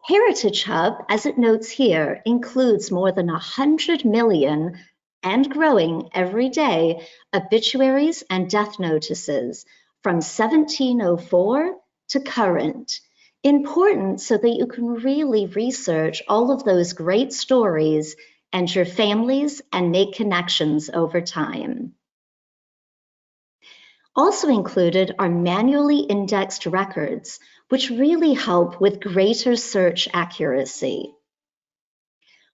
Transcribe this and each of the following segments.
Heritage Hub, as it notes here, includes more than 100 million and growing every day obituaries and death notices from 1704 to current. Important so that you can really research all of those great stories and your families and make connections over time. Also included are manually indexed records, which really help with greater search accuracy.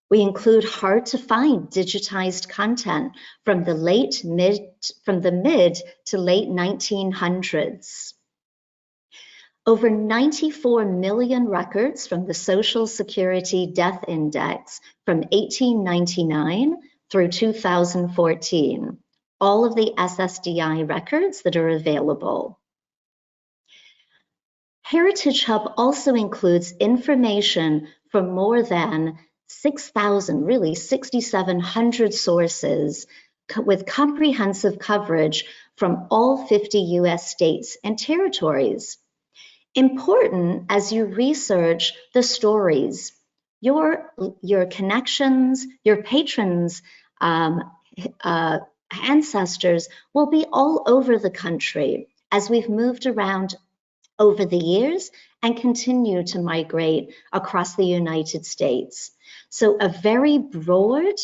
We include hard-to-find digitized content from the mid to late 1900s. Over 94 million records from the Social Security Death Index from 1899 through 2014. All of the SSDI records that are available. Heritage Hub also includes information from more than 6,000, really 6,700 sources with comprehensive coverage from all 50 US states and territories. Important as you research the stories, your connections, your patrons, ancestors will be all over the country as we've moved around over the years and continue to migrate across the United States. So a very broad,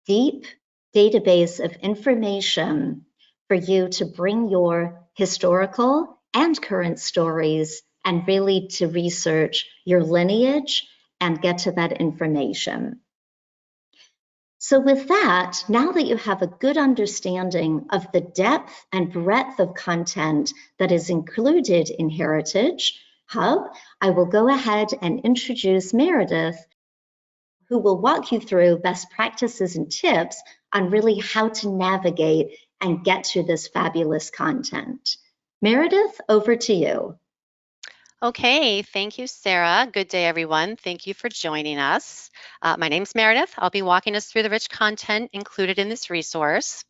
deep database of information for you to bring your historical and current stories and really to research your lineage and get to that information. So with that, now that you have a good understanding of the depth and breadth of content that is included in Heritage Hub, I will go ahead and introduce Meredith, who will walk you through best practices and tips on really how to navigate and get to this fabulous content. Meredith, over to you. Okay, thank you, Sarah. Good day, everyone. Thank you for joining us. My name's Meredith. I'll be walking us through the rich content included in this resource.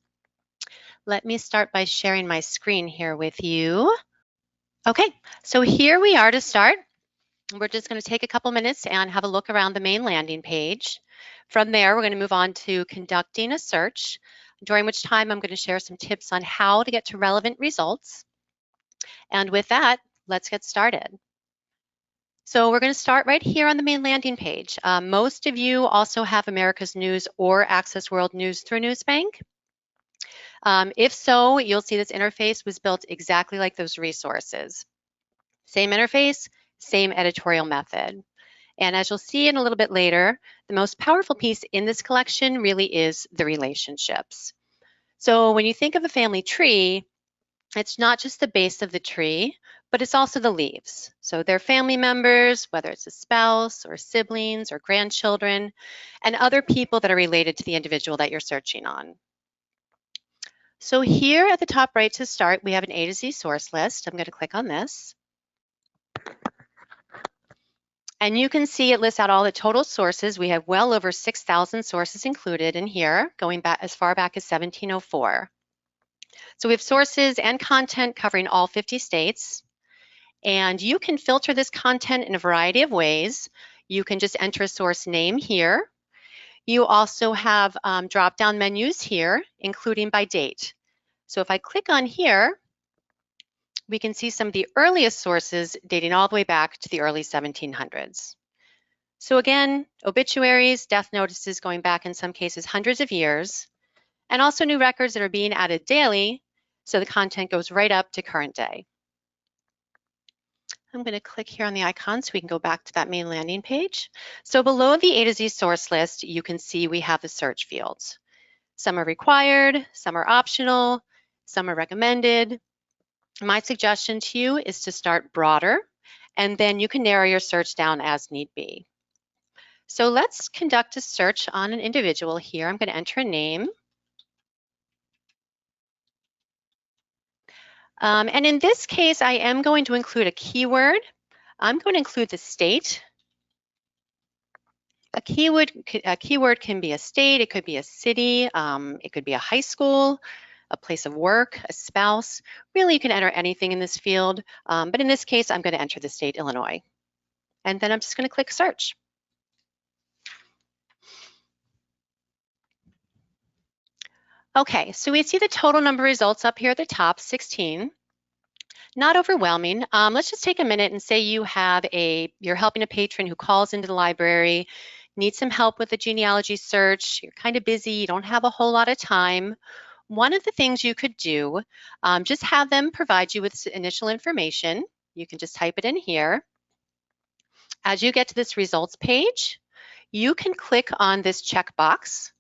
Let me start by sharing my screen here with you. Okay, so here we are to start. We're just going to take a couple minutes and have a look around the main landing page. From there, we're going to move on to conducting a search, during which time I'm going to share some tips on how to get to relevant results. And with that, let's get started. So we're going to start right here on the main landing page. Most of you also have America's News or Access World News through NewsBank. If so, you'll see this interface was built exactly like those resources. Same interface, same editorial method. And as you'll see in a little bit later, the most powerful piece in this collection really is the relationships. So when you think of a family tree, it's not just the base of the tree, but it's also the leaves. So they're family members, whether it's a spouse or siblings or grandchildren, and other people that are related to the individual that you're searching on. So here at the top right to start, we have an A to Z source list. I'm going to click on this. And you can see it lists out all the total sources. We have well over 6,000 sources included in here, going back as far back as 1704. So we have sources and content covering all 50 states. And you can filter this content in a variety of ways. You can just enter a source name here. You also have drop-down menus here, including by date. So if I click on here, we can see some of the earliest sources dating all the way back to the early 1700s. So again, obituaries, death notices going back in some cases hundreds of years, and also new records that are being added daily, so the content goes right up to current day. I'm going to click here on the icon so we can go back to that main landing page. So below the A to Z source list, you can see we have the search fields. Some are required, some are optional, some are recommended. My suggestion to you is to start broader, and then you can narrow your search down as need be. So let's conduct a search on an individual here. I'm going to enter a name. And in this case, I am going to include a keyword. I'm going to include the state. A keyword can be a state, it could be a city, it could be a high school, a place of work, a spouse. Really, you can enter anything in this field, but in this case, I'm going to enter the state Illinois. and then I'm just going to click search. Okay, so we see the total number of results up here at the top, 16. Not overwhelming. Let's just take a minute and say you're helping a patron who calls into the library, needs some help with the genealogy search, you're kind of busy, you don't have a whole lot of time. One of the things you could do, just have them provide you with initial information. You can just type it in here. As you get to this results page, you can click on this checkbox,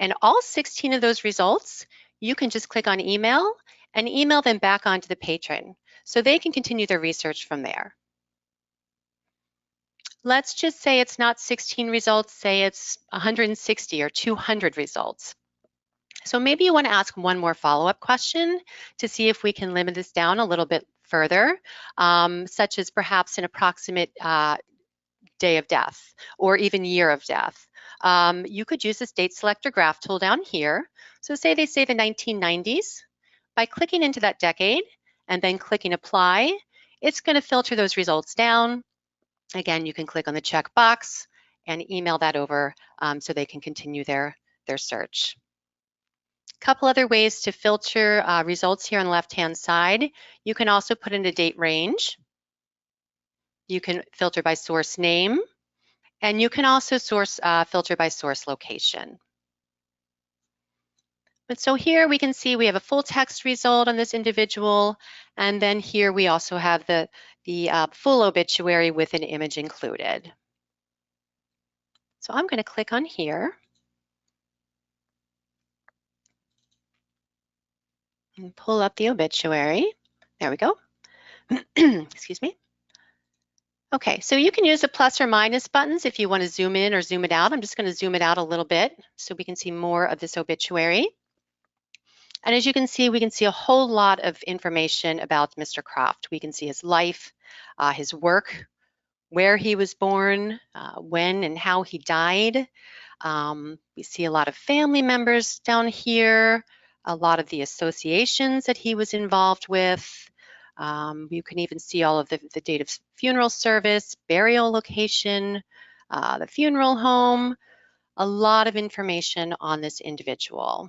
and all 16 of those results, you can just click on email and email them back onto the patron so they can continue their research from there. Let's just say it's not 16 results, say it's 160 or 200 results. So maybe you want to ask one more follow-up question to see if we can limit this down a little bit further, such as perhaps an approximate day of death or even year of death. You could use this date selector graph tool down here. So say they say the 1990s. By clicking into that decade and then clicking apply, it's going to filter those results down. Again, you can click on the checkbox and email that over so they can continue their search. A couple other ways to filter results here on the left-hand side. You can also put in a date range. You can filter by source name, and you can also filter by source location. But so here we can see we have a full text result on this individual, and then here we also have the full obituary with an image included. So I'm going to click on here and pull up the obituary. There we go. Excuse me. Okay, so you can use the plus or minus buttons if you want to zoom in or zoom it out. I'm just going to zoom it out a little bit so we can see more of this obituary. And as you can see, we can see a whole lot of information about Mr. Croft. We can see his life, his work, where he was born, when and how he died. We see a lot of family members down here, a lot of the associations that he was involved with. You can even see all of the date of funeral service, burial location, the funeral home, a lot of information on this individual.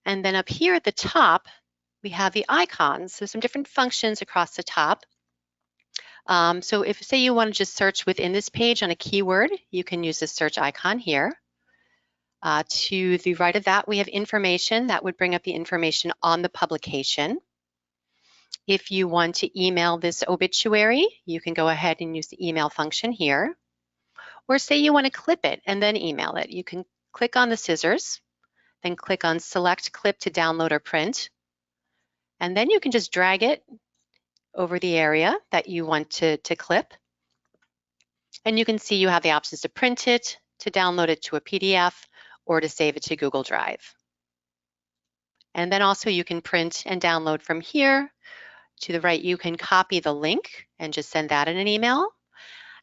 And then up here at the top, we have the icons, so some different functions across the top. So if, say, you want to just search within this page on a keyword, you can use the search icon here. To the right of that, we have information. That would bring up the information on the publication. If you want to email this obituary, you can go ahead and use the email function here. Or say you want to clip it and then email it. You can click on the scissors, then click on Select Clip to download or print. And then you can just drag it over the area that you want to clip. And you can see you have the options to print it, to download it to a PDF, or to save it to Google Drive. And then also you can print and download from here. To the right, you can copy the link and just send that in an email.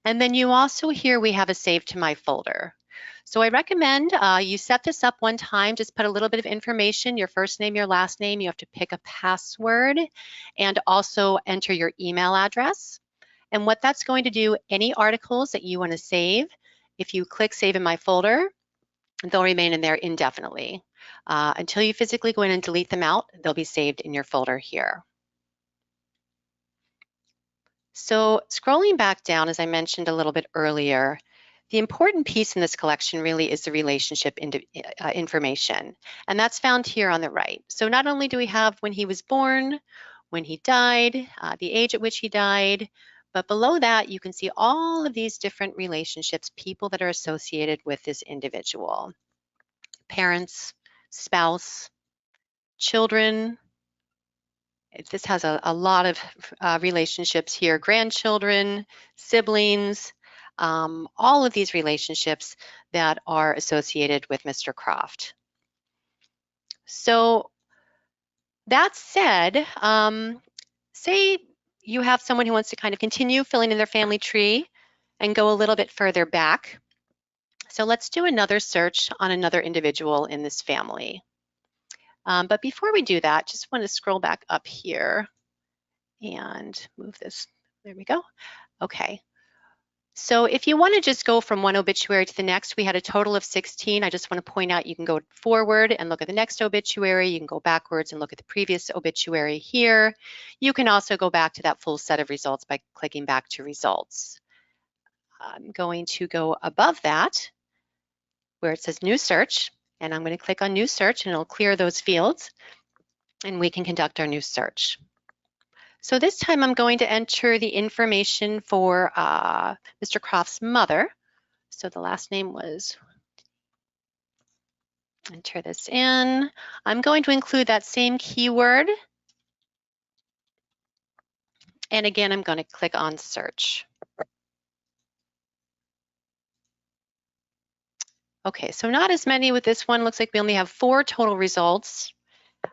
And then you also here, we have a Save to My folder. So I recommend you set this up one time, just put a little bit of information, your first name, your last name. You have to pick a password and also enter your email address. And what that's going to do, any articles that you want to save, if you click Save in My folder, they'll remain in there indefinitely. Until you physically go in and delete them out, they'll be saved in your folder here. So scrolling back down, as I mentioned a little bit earlier, the important piece in this collection really is the relationship information, and that's found here on the right. So not only do we have when he was born, when he died, the age at which he died, but below that you can see all of these different relationships, people that are associated with this individual. Parents, spouse, children. This has a lot of relationships here, grandchildren, siblings, all of these relationships that are associated with Mr. Croft. So that said, say you have someone who wants to kind of continue filling in their family tree and go a little bit further back. So let's do another search on another individual in this family. But before we do that, just want to scroll back up here and move this There we go. Okay. So if you want to just go from one obituary to the next, we had a total of 16. I just want to point out you can go forward and look at the next obituary. You can go backwards and look at the previous obituary here. You can also go back to that full set of results by clicking back to results. I'm going to go above that where it says new search, and I'm going to click on new search and it'll clear those fields and we can conduct our new search. So this time I'm going to enter the information for Mr. Croft's mother. So the last name was, enter this in. I'm going to include that same keyword. And again, I'm going to click on search. Okay, so not as many with this one. Looks like we only have 4 total results.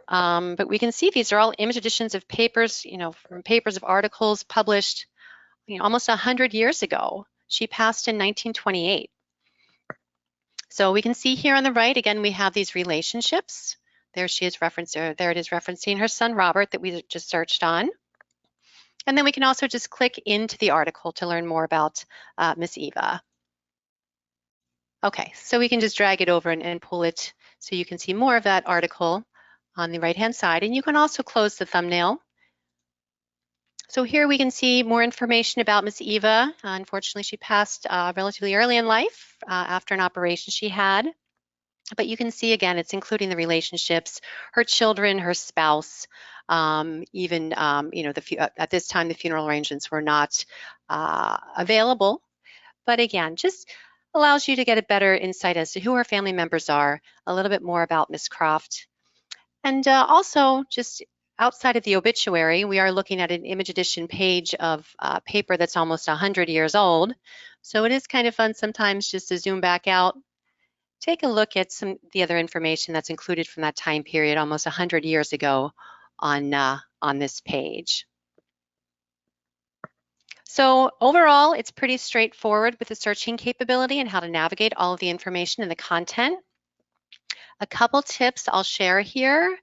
But we can see these are all image editions of papers, from papers of articles published, almost 100 years ago. She passed in 1928. So we can see here on the right, again, we have these relationships. There she is there it is referencing her son, Robert, that we just searched on. And then we can also just click into the article to learn more about Miss Eva. Okay, so we can just drag it over and pull it so you can see more of that article on the right-hand side. And you can also close the thumbnail. So here we can see more information about Miss Eva. Unfortunately, she passed relatively early in life after an operation she had. But you can see, again, it's including the relationships, her children, her spouse, even, at this time, the funeral arrangements were not available. But again, just allows you to get a better insight as to who her family members are, a little bit more about Miss Croft. And also, just outside of the obituary, we are looking at an image edition page of paper that's almost 100 years old. So it is kind of fun sometimes just to zoom back out, take a look at the other information that's included from that time period almost 100 years ago on this page. So overall, it's pretty straightforward with the searching capability and how to navigate all of the information and the content. A couple tips I'll share here.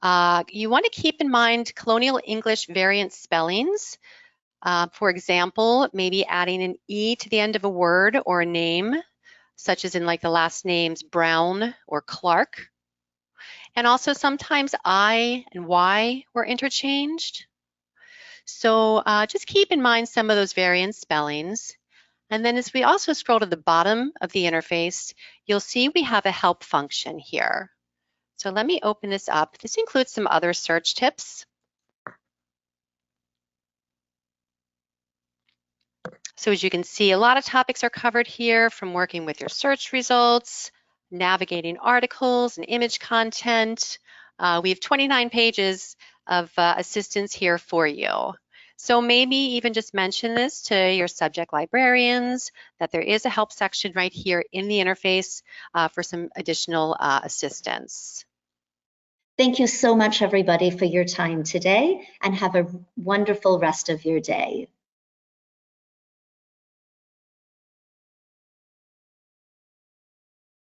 You want to keep in mind colonial English variant spellings. For example, maybe adding an E to the end of a word or a name, such as in like the last names Brown or Clark. And also sometimes I and Y were interchanged. So just keep in mind some of those variant spellings. And then as we also scroll to the bottom of the interface, you'll see we have a help function here. So let me open this up. This includes some other search tips. So as you can see, a lot of topics are covered here, from working with your search results, navigating articles and image content. We have 29 pages of assistance here for you. So maybe even just mention this to your subject librarians, that there is a help section right here in the interface for some additional assistance. Thank you so much, everybody, for your time today, and have a wonderful rest of your day.